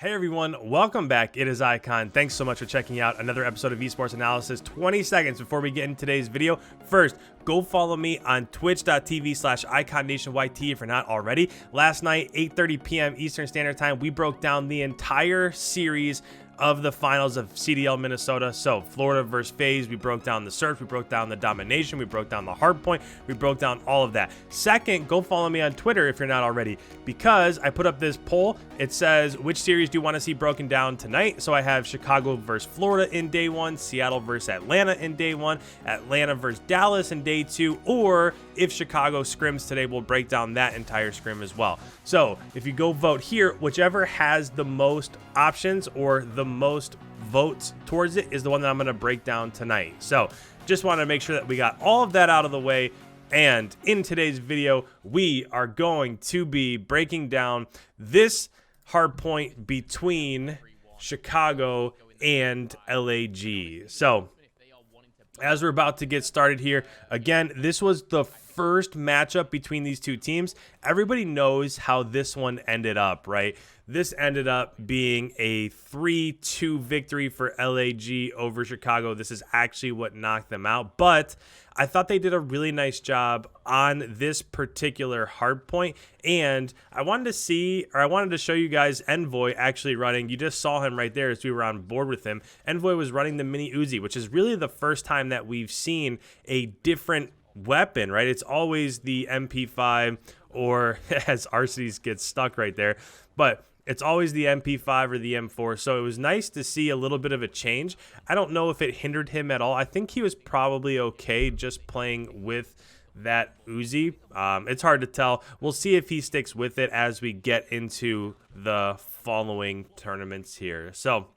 Hey everyone, welcome back. It is Icon. Thanks so much for checking out another episode of Esports Analysis. 20 seconds before we get into today's video. First, go follow me on twitch.tv/IKOnationYT if you're not already. Last night, 8:30 p.m. Eastern Standard Time, we broke down the entire series of the finals of CDL Minnesota. So Florida versus FaZe, we broke down the search, we broke down the domination, we broke down the hardpoint, we broke down all of that. Second, go follow me on Twitter if you're not already, because I put up this poll. It says, which series do you want to see broken down tonight? So I have Chicago versus Florida in day one, Seattle versus Atlanta in day one, Atlanta versus Dallas in day two, or if Chicago scrims today, we'll break down that entire scrim as well. So if you go vote here, whichever has the most options or the most votes towards it is the one that I'm going to break down tonight. So just want to make sure that we got all of that out of the way. And in today's video, we are going to be breaking down this hardpoint between Chicago and LAG. So as we're about to get started here, again, this was the first matchup between these two teams. Everybody knows how this one ended up, right? This ended up being a 3-2 victory for LAG over Chicago. This is actually what knocked them out, but I thought they did a really nice job on this particular hardpoint, and I wanted to show you guys ENVOY actually running. You just saw him right there as we were on board with him. ENVOY was running the mini Uzi, which is really the first time that we've seen a different weapon, right? It's always the MP5, or as ARCITYS gets stuck right there, but it's always the MP5 or the M4. So it was nice to see a little bit of a change. I don't know if it hindered him at all. I think he was probably okay just playing with that Uzi. It's hard to tell. We'll see if he sticks with it as we get into the following tournaments here. So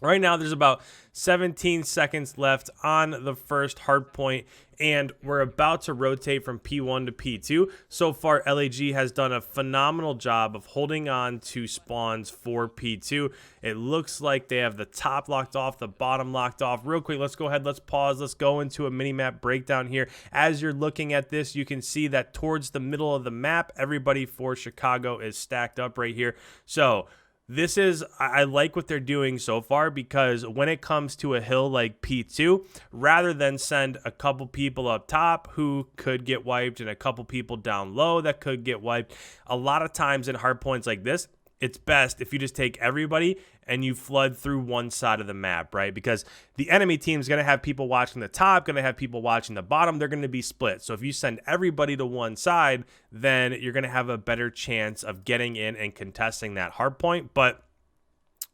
right now, there's about 17 seconds left on the first hardpoint, and we're about to rotate from P1 to P2. So far, LAG has done a phenomenal job of holding on to spawns for P2. It looks like they have the top locked off, the bottom locked off. Real quick, let's go ahead, let's pause, let's go into a mini-map breakdown here. As you're looking at this, you can see that towards the middle of the map, everybody for Chicago is stacked up right here. So this is, I like what they're doing so far, because when it comes to a hill like P2, rather than send a couple people up top who could get wiped and a couple people down low that could get wiped, a lot of times in hard points like this, it's best if you just take everybody and you flood through one side of the map, right? Because the enemy team is going to have people watching the top, going to have people watching the bottom. They're going to be split. So if you send everybody to one side, then you're going to have a better chance of getting in and contesting that hard point. But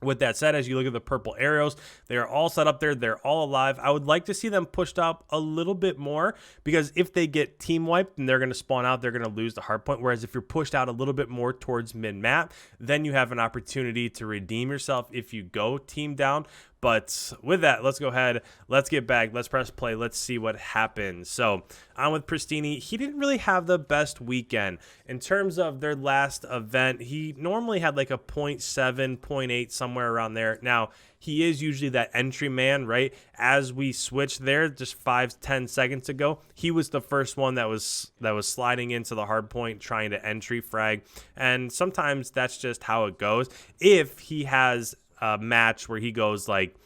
with that said, as you look at the purple arrows, they are all set up there. They're all alive. I would like to see them pushed up a little bit more, because if they get team wiped and they're going to spawn out, they're going to lose the hard point. Whereas if you're pushed out a little bit more towards mid-map, then you have an opportunity to redeem yourself if you go team down. But with that, let's go ahead, let's get back, let's press play, let's see what happens. So I'm with Pristini. He didn't really have the best weekend. In terms of their last event, he normally had like a 0.7, 0.8, somewhere around there. Now, he is usually that entry man, right? As we switched there just 5-10 seconds ago, he was the first one that was sliding into the hard point, trying to entry frag. And sometimes that's just how it goes. If he has a match where he goes like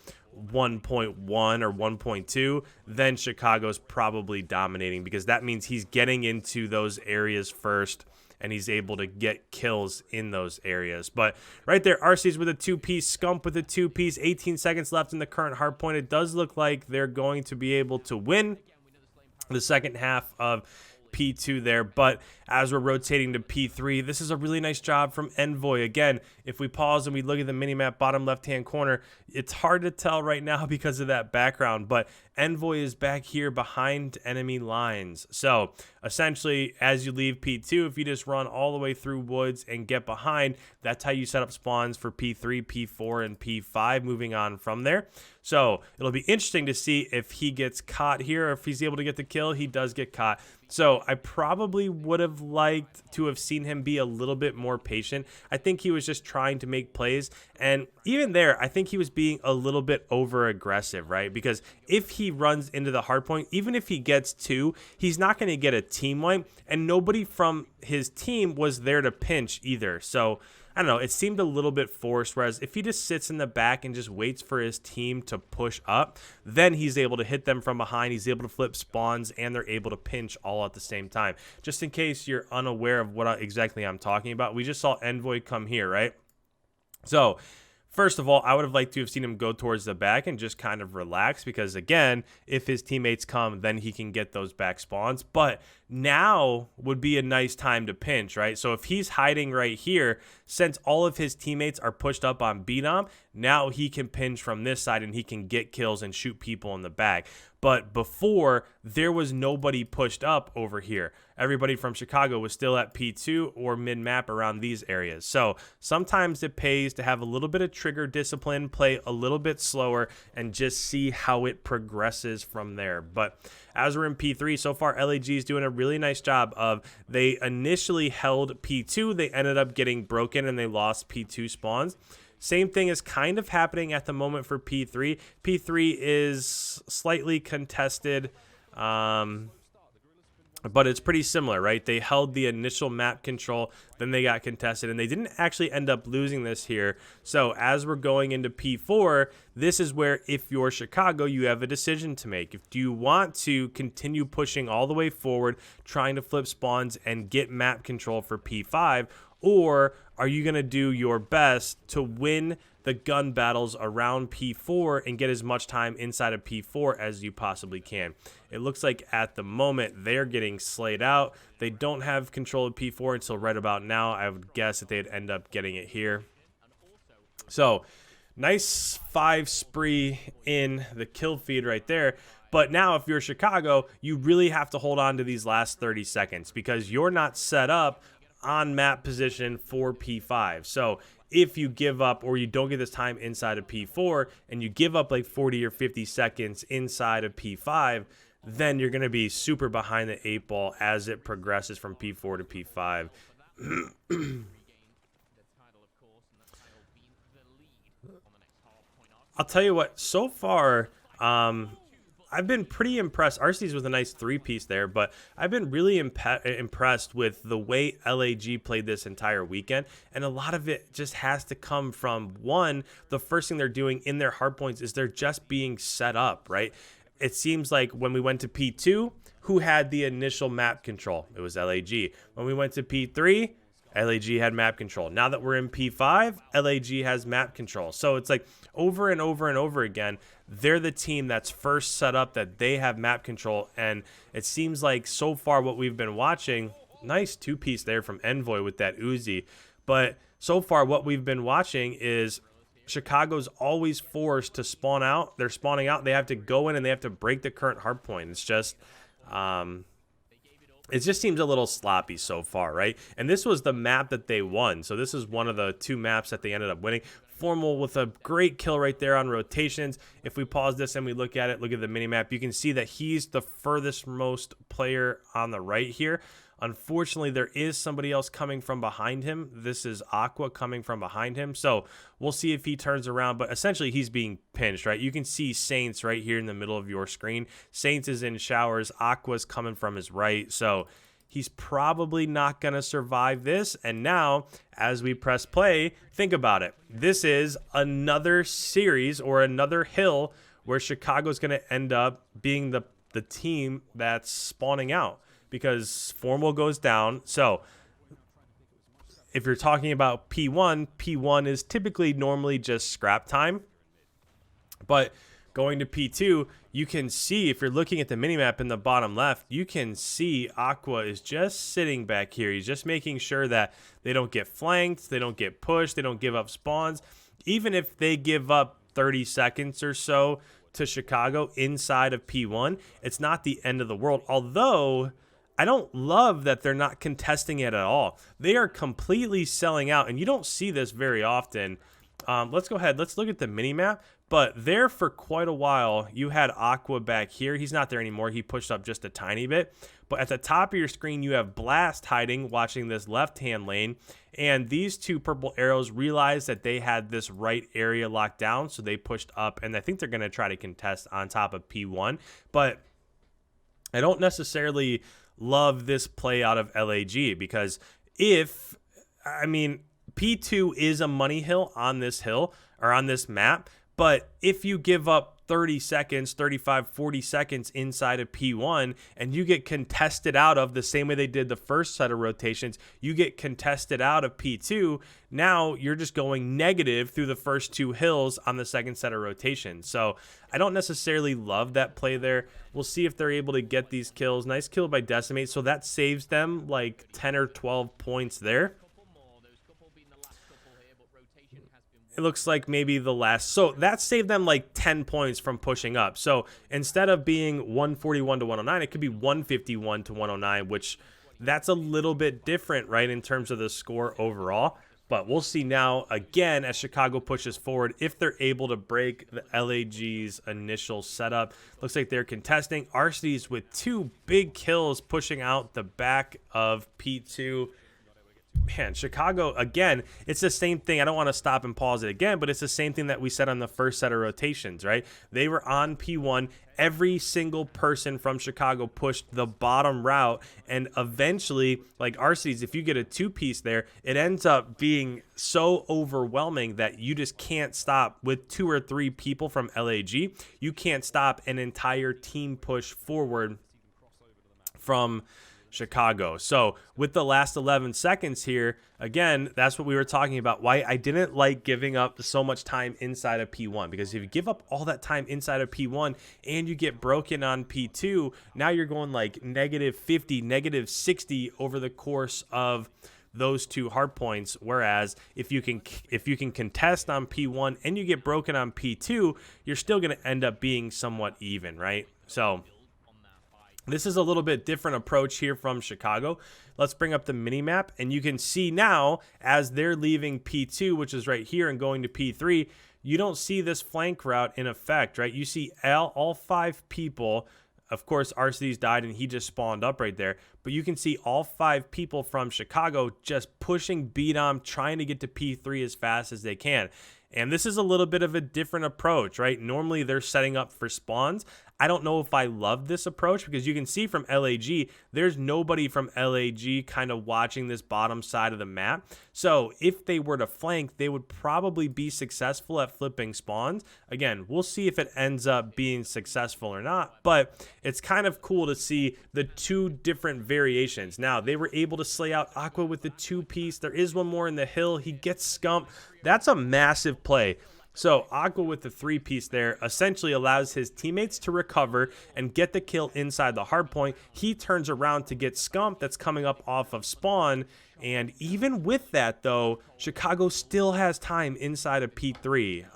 1.1 or 1.2, then Chicago's probably dominating, because that means he's getting into those areas first and he's able to get kills in those areas. But right there, RC's with a 2-piece, Scump with a 2-piece, 18 seconds left in the current hard point. It does look like they're going to be able to win the second half of P2 there, but as we're rotating to P3, this is a really nice job from ENVOY. Again, if we pause and we look at the minimap bottom left-hand corner, it's hard to tell right now because of that background, but ENVOY is back here behind enemy lines. So essentially, as you leave P2, if you just run all the way through woods and get behind, that's how you set up spawns for P3, P4, and P5, moving on from there. So it'll be interesting to see if he gets caught here, or if he's able to get the kill. He does get caught. So I probably would have liked to have seen him be a little bit more patient. I think he was just trying to make plays, and even there, I think he was being a little bit over aggressive, right? Because if he runs into the hard point, even if he gets two, he's not going to get a team wipe, and nobody from his team was there to pinch either. So I don't know, it seemed a little bit forced, whereas if he just sits in the back and just waits for his team to push up, then he's able to hit them from behind, he's able to flip spawns, and they're able to pinch all at the same time. Just in case you're unaware of what exactly I'm talking about, we just saw ENVOY come here, right? So first of all, I would have liked to have seen him go towards the back and just kind of relax because, again, if his teammates come, then he can get those back spawns. But now would be a nice time to pinch, right? So if he's hiding right here, since all of his teammates are pushed up on B-Dom, now he can pinch from this side and he can get kills and shoot people in the back. But before, there was nobody pushed up over here. Everybody from Chicago was still at P2 or mid-map around these areas. So sometimes it pays to have a little bit of trigger discipline, play a little bit slower, and just see how it progresses from there. But as we're in P3, so far LAG is doing a really nice job of, they initially held P2, they ended up getting broken and they lost P2 spawns. Same thing is kind of happening at the moment for P3. P3 is slightly contested, but it's pretty similar, right? They held the initial map control, then they got contested, and they didn't actually end up losing this here. So as we're going into P4, this is where, if you're Chicago, you have a decision to make. Do you want to continue pushing all the way forward, trying to flip spawns and get map control for P5, or are you going to do your best to win the gun battles around P4 and get as much time inside of P4 as you possibly can? It looks like at the moment they're getting slayed out. They don't have control of P4 until right about now. I would guess that they'd end up getting it here. So nice 5 spree in the kill feed right there. But now if you're Chicago, you really have to hold on to these last 30 seconds because you're not set up on map position for P5. So if you give up or you don't get this time inside of P4 and you give up like 40 or 50 seconds inside of P5, then you're going to be super behind the 8 ball as it progresses from P4 to P5. I'll tell you what, so far, I've been pretty impressed. ARCITYS was a nice 3-piece there, but I've been really impressed with the way LAG played this entire weekend, and a lot of it just has to come from, one, the first thing they're doing in their hardpoints is they're just being set up, right? It seems like when we went to P2, who had the initial map control? It was LAG. When we went to P3, LAG had map control. Now that we're in P5, LAG has map control. So it's like over and over and over again, they're the team that's first set up, that they have map control. And it seems like so far what we've been watching, nice 2-piece there from ENVOY with that Uzi. But so far what we've been watching is Chicago's always forced to spawn out. They're spawning out. They have to go in and they have to break the current hardpoint. It's just... it just seems a little sloppy so far, right? And this was the map that they won. So this is one of the 2 maps that they ended up winning. Formal with a great kill right there on rotations. If we pause this and we look at it, look at the mini map, you can see that he's the furthest most player on the right here. Unfortunately, there is somebody else coming from behind him. This is Aqua coming from behind him. So we'll see if he turns around, but essentially he's being pinched, right? You can see Saints right here in the middle of your screen. Saints is in showers. Aqua's coming from his right. So he's probably not going to survive this. And now, as we press play, think about it. This is another series or another hill where Chicago's going to end up being the team that's spawning out, because Formal goes down. So if you're talking about P1, P1 is typically normally just scrap time. But going to P2, you can see, if you're looking at the minimap in the bottom left, you can see Aqua is just sitting back here. He's just making sure that they don't get flanked, they don't get pushed, they don't give up spawns. Even if they give up 30 seconds or so to Chicago inside of P1, it's not the end of the world. Although I don't love that they're not contesting it at all. They are completely selling out, and you don't see this very often. Let's go ahead. Let's look at the minimap. But there for quite a while, you had Aqua back here. He's not there anymore. He pushed up just a tiny bit. But at the top of your screen, you have Blast hiding, watching this left-hand lane. And these 2 purple arrows realized that they had this right area locked down, so they pushed up. And I think they're going to try to contest on top of P1. But I don't necessarily love this play out of LAG, because P2 is a money hill on this hill, or on this map, but if you give up 30 seconds, 35, 40 seconds inside of P1 and you get contested out of the same way they did the first set of rotations, you get contested out of P2, now you're just going negative through the first 2 hills on the second set of rotations. So I don't necessarily love that play there. We'll see if they're able to get these kills. Nice kill by Decimate, so that saves them like 10 or 12 points there. It looks like maybe the last, so that saved them like 10 points from pushing up. So instead of being 141 to 109, it could be 151 to 109, which that's a little bit different, right, in terms of the score overall. But we'll see now again as Chicago pushes forward if they're able to break the LAG's initial setup. Looks like they're contesting. ARCITYS with 2 big kills pushing out the back of P2. Man, Chicago, again, it's the same thing. I don't want to stop and pause it again, but it's the same thing that we said on the first set of rotations, right? They were on P1. Every single person from Chicago pushed the bottom route, and eventually, like ARCITYS, if you get a 2-piece there, it ends up being so overwhelming that you just can't stop. With 2 or 3 people from LAG, you can't stop an entire team push forward from Chicago. So with the last 11 seconds here, again, that's what we were talking about, why I didn't like giving up so much time inside of P1, because if you give up all that time inside of P1 and you get broken on P2, now you're going like -50, -60 over the course of those 2 hard points. Whereas if you can contest on P1 and you get broken on P2, you're still going to end up being somewhat even, right? So this is a little bit different approach here from Chicago. Let's bring up the mini map, and you can see now as they're leaving P2, which is right here, and going to P3, you don't see this flank route in effect, right? You see all 5 people. Of course, ARCITYS died and he just spawned up right there, but you can see all 5 people from Chicago just pushing B-Dom, trying to get to P3 as fast as they can. And this is a little bit of a different approach, right? Normally they're setting up for spawns. I don't know if I love this approach, because you can see from LAG, there's nobody from LAG kind of watching this bottom side of the map. So if they were to flank, they would probably be successful at flipping spawns. Again, we'll see if it ends up being successful or not, but it's kind of cool to see the 2 different variations. Now, they were able to slay out Aqua with the 2-piece. There is one more in the hill. He gets skumped. That's a massive play. So Aqua with the 3-piece there essentially allows his teammates to recover and get the kill inside the hard point. He turns around to get Scump that's coming up off of spawn. And even with that, though, Chicago still has time inside of P3.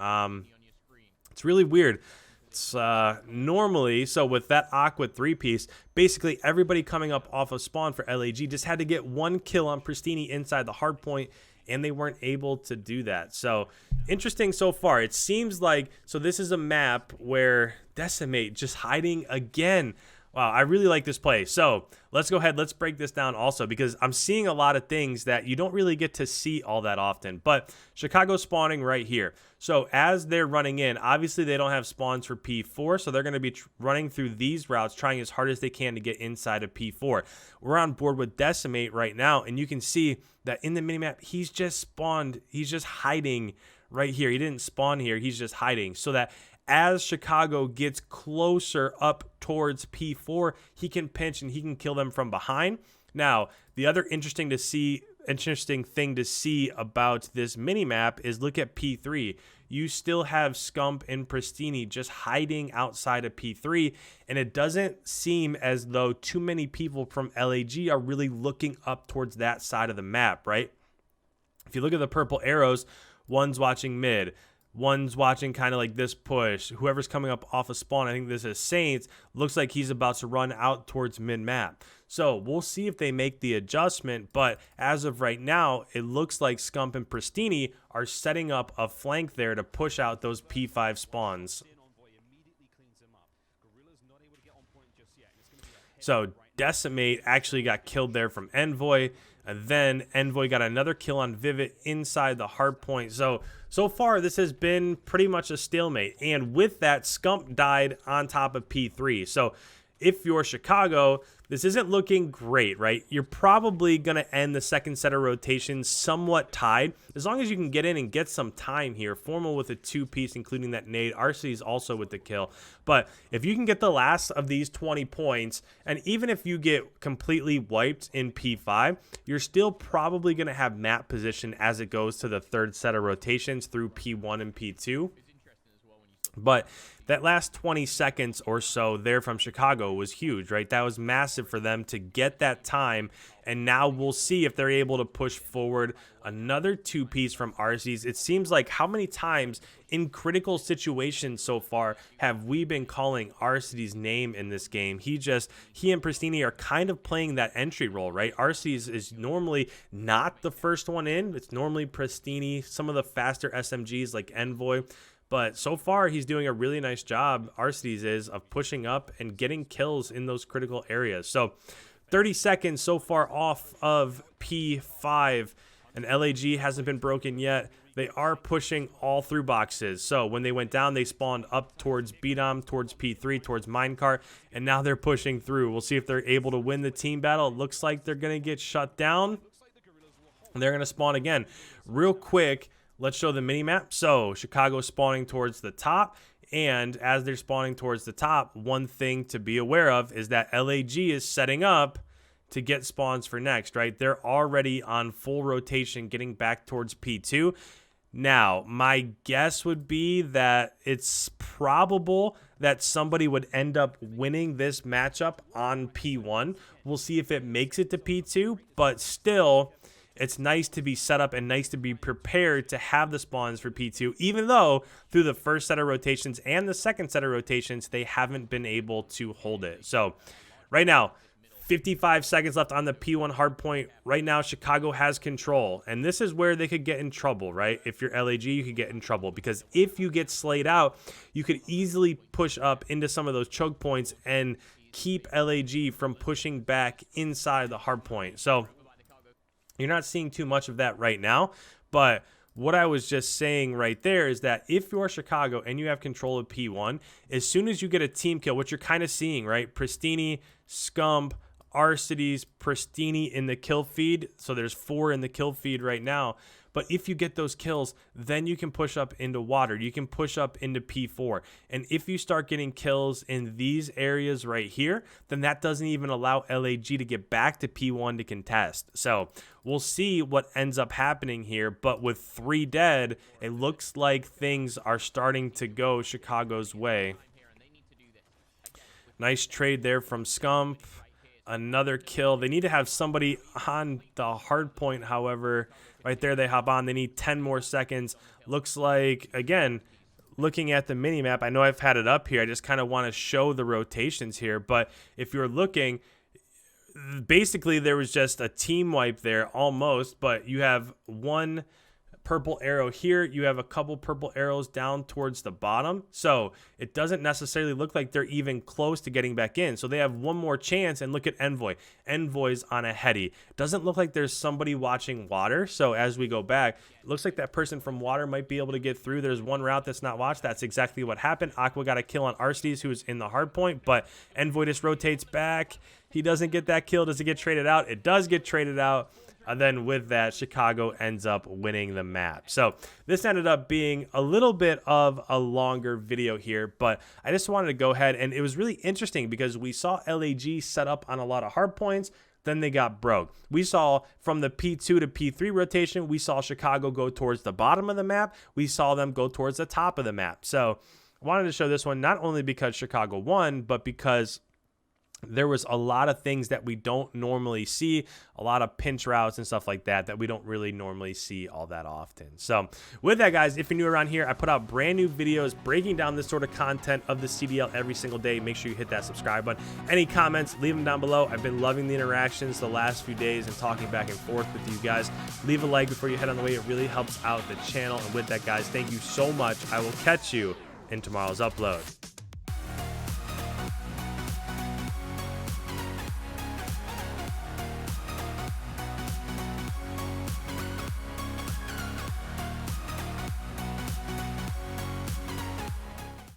It's really weird. It's normally, so with that Aqua 3-piece, basically everybody coming up off of spawn for LAG just had to get 1 kill on Pristini inside the hard point, and they weren't able to do that. So interesting so far. It seems like, so this is a map where Decimate just hiding again. Wow, I really like this play. So let's go ahead, let's break this down also, because I'm seeing a lot of things that you don't really get to see all that often. But Chicago spawning right here. So as they're running in, obviously they don't have spawns for P4, so they're going to be running through these routes, trying as hard as they can to get inside of P4. We're on board with Decimate right now, and you can see that in the minimap, he's just spawned, he's just hiding right here. He didn't spawn here, he's just hiding, so that as Chicago gets closer up towards P4, he can pinch and he can kill them from behind. Now, the other interesting thing to see about this minimap is look at P3. You still have Scump and Pristini just hiding outside of P3, and it doesn't seem as though too many people from LAG are really looking up towards that side of the map, right? If you look at the purple arrows, one's watching mid, one's watching kind of like this push. Whoever's coming up off of spawn, I think this is Saints, looks like he's about to run out towards mid-map. So we'll see if they make the adjustment, but as of right now, it looks like Scump and Pristini are setting up a flank there to push out those P5 spawns. So Decimate actually got killed there from ENVOY, and then ENVOY got another kill on Vivid inside the hardpoint. So far, this has been pretty much a stalemate. And with that, Scump died on top of P3. So if you're Chicago, this isn't looking great, right? You're probably going to end the second set of rotations somewhat tied. As long as you can get in and get some time here. Formal with a 2-piece, including that nade. ARCITYS also with the kill. But if you can get the last of these 20 points, and even if you get completely wiped in P5, you're still probably going to have map position as it goes to the third set of rotations through P1 and P2. But that last 20 seconds or so there from Chicago was huge, right? That was massive for them to get that time. And now we'll see if they're able to push forward another 2-piece from ARCITYS. It seems like how many times in critical situations so far have we been calling ARCITYS' name in this game? He and Pristini are kind of playing that entry role, right? ARCITYS is normally not the first one in. It's normally Pristini, some of the faster SMGs like ENVOY. But so far, he's doing a really nice job, ARCITYS is, of pushing up and getting kills in those critical areas. So 30 seconds so far off of P5, and LAG hasn't been broken yet. They are pushing all through boxes. So when they went down, they spawned up towards BDOM, towards P3, towards Minecart, and now they're pushing through. We'll see if they're able to win the team battle. It looks like they're going to get shut down, and they're going to spawn again. Real quick, let's show the mini-map. So Chicago spawning towards the top, and as they're spawning towards the top, one thing to be aware of is that LAG is setting up to get spawns for next, right? They're already on full rotation getting back towards P2. Now, my guess would be that it's probable that somebody would end up winning this matchup on P1. We'll see if it makes it to P2, but still, it's nice to be set up and nice to be prepared to have the spawns for P2, even though through the first set of rotations and the second set of rotations, they haven't been able to hold it. So right now, 55 seconds left on the P1 hardpoint. Right now, Chicago has control, and this is where they could get in trouble, right? If you're LAG, you could get in trouble, because if you get slayed out, you could easily push up into some of those choke points and keep LAG from pushing back inside the hardpoint. So you're not seeing too much of that right now, but what I was just saying right there is that if you're Chicago and you have control of P1, as soon as you get a team kill, what you're kind of seeing, right? Pristini, Scump, ARCITYS, Pristini in the kill feed. So there's 4 in the kill feed right now. But if you get those kills, then you can push up into water. You can push up into P4. And if you start getting kills in these areas right here, then that doesn't even allow LAG to get back to P1 to contest. So we'll see what ends up happening here. But with 3 dead, it looks like things are starting to go Chicago's way. Nice trade there from Scump. Another kill. They need to have somebody on the hard point, however. Right there, they hop on. They need 10 more seconds. Looks like, again, looking at the mini-map, I know I've had it up here. I just kind of want to show the rotations here. But if you're looking, basically there was just a team wipe there almost. But you have one purple arrow here. You have a couple purple arrows down towards the bottom. So it doesn't necessarily look like they're even close to getting back in. So they have one more chance, and look at ENVOY. ENVOY's on a heady. Doesn't look like there's somebody watching water. So as we go back, it looks like that person from water might be able to get through. There's one route that's not watched. That's exactly what happened. Aqua got a kill on ARCITYS, who was in the hard point, but ENVOY just rotates back. He doesn't get that kill. Does it get traded out? It does get traded out. And then with that, Chicago ends up winning the map. So this ended up being a little bit of a longer video here, but I just wanted to go ahead, and it was really interesting because we saw LAG set up on a lot of hard points. Then they got broke. We saw from the P2 to P3 rotation, we saw Chicago go towards the bottom of the map. We saw them go towards the top of the map. So I wanted to show this one not only because Chicago won, but because there was a lot of things that we don't normally see, a lot of pinch routes and stuff like that that we don't really normally see all that often. So with that, guys, if you're new around here, I put out brand new videos breaking down this sort of content of the CDL every single day. Make sure you hit that subscribe button. Any comments, leave them down below. I've been loving the interactions the last few days and talking back and forth with you guys. Leave a like before you head on the way. It really helps out the channel. And with that, guys, thank you so much. I will catch you in tomorrow's upload.